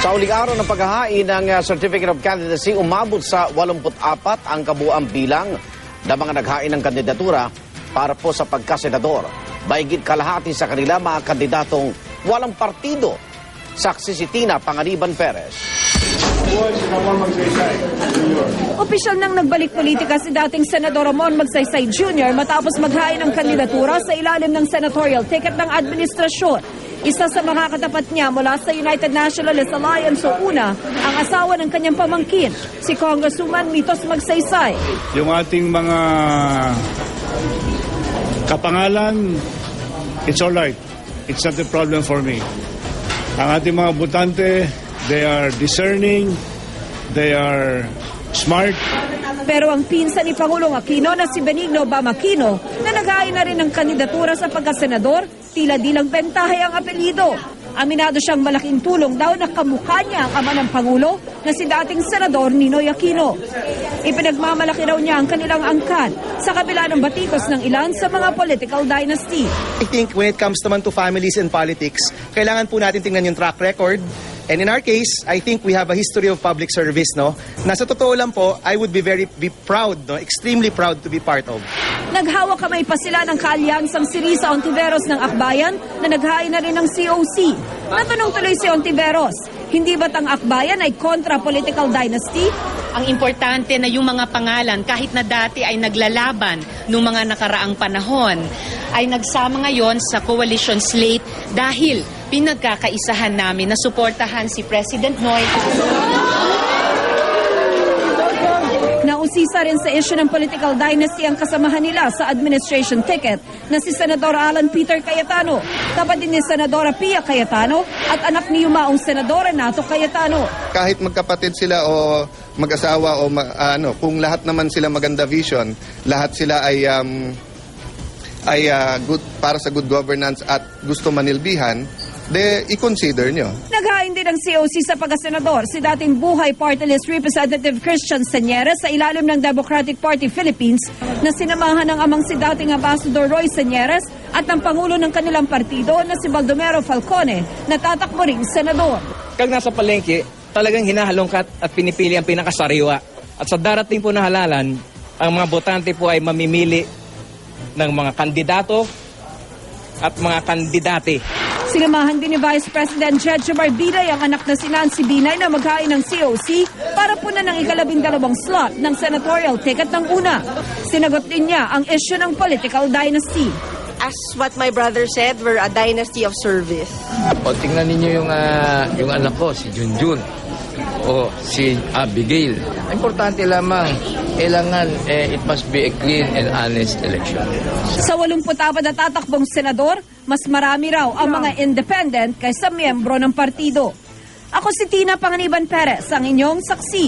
Sa uling araw ng paghahain ng Certificate of Candidacy, umabot sa 84 ang kabuang bilang ng mga naghain ng kandidatura para po sa pagkasenador. Mahigit kalahati sa kanila mga kandidatong walang partido. Saksi si Tina Panganiban Perez. Opisyal nang nagbalik politika si dating Senador Ramon Magsaysay Jr. matapos maghain ng kandidatura sa ilalim ng senatorial ticket ng administrasyon. Isa sa mga katapat niya mula sa United Nationalist Alliance o UNA, ang asawa ng kanyang pamangkin, si Congresswoman Mitos Magsaysay. Yung ating mga kapangalan, it's all right. It's not a problem for me. Ang ating mga botante, they are discerning, they are smart. Pero ang pinsan ni Pangulong Aquino na si Benigno Bamakino na naghain na rin ng kandidatura sa pagkasenador, tila di lang bentahe ang apelyido. Aminado siyang malaking tulong daw na kamukha niya ang ama ng Pangulo na si dating Senador Ninoy Aquino. Ipinagmamalaki raw niya ang kanilang angkan sa kabila ng batikos ng ilan sa mga political dynasty. I think when it comes naman to families and politics, kailangan po natin tingnan yung track record. And in our case, I think we have a history of public service, no? Na sa totoo lang po, I would be proud, no? Extremely proud to be part of. Naghawak kamay pa sila ng kaalyansang si Risa Ontiveros ng Akbayan na naghain na rin ng COC. Natanong tuloy si Ontiveros, hindi ba't ang Akbayan ay kontra political dynasty? Ang importante na yung mga pangalan, kahit na dati ay naglalaban noong mga nakaraang panahon, ay nagsama ngayon sa coalition slate dahil pinagkakaisahan namin na suportahan si President Noy. Nausisa rin sa issue ng political dynasty ang kasamahan nila sa administration ticket na si Senador Alan Peter Cayetano, kapatid ni Senadora Pia Cayetano at anak ni yumaong Senadora Nato Cayetano. Kahit magkapatid sila o mag-asawa o kung lahat naman sila maganda vision, lahat sila ay good para sa good governance at gusto manilbihan, i-consider nyo. Naghain din ng COC sa pagkasenador si dating Buhay Party List Representative Christian Señeres sa ilalim ng Democratic Party Philippines na sinamahan ng amang si dating Ambassador Roy Señeres at ng Pangulo ng kanilang partido na si Baldomero Falcone na tatakbo ring senador. Kag nasa palengke, talagang hinahalongkat at pinipili ang pinakasariwa. At sa darating po na halalan, ang mga botante po ay mamimili ng mga kandidato at mga kandidate. Sinamahan din ni Vice President Jejomar Binay ang anak na si Nancy Binay na maghain ng COC para punan ng ika-12 slot ng senatorial ticket ng una. Sinagot din niya ang issue ng political dynasty. As what my brother said, we're a dynasty of service. O tingnan ninyo yung anak ko, si Junjun o si Abigail. Importante lamang, kailangan it must be a clean and honest election. Sa 84 na tatakbong senador, mas marami raw ang mga independent kaysa miyembro ng partido. Ako si Tina Panganiban Perez, ang inyong saksi.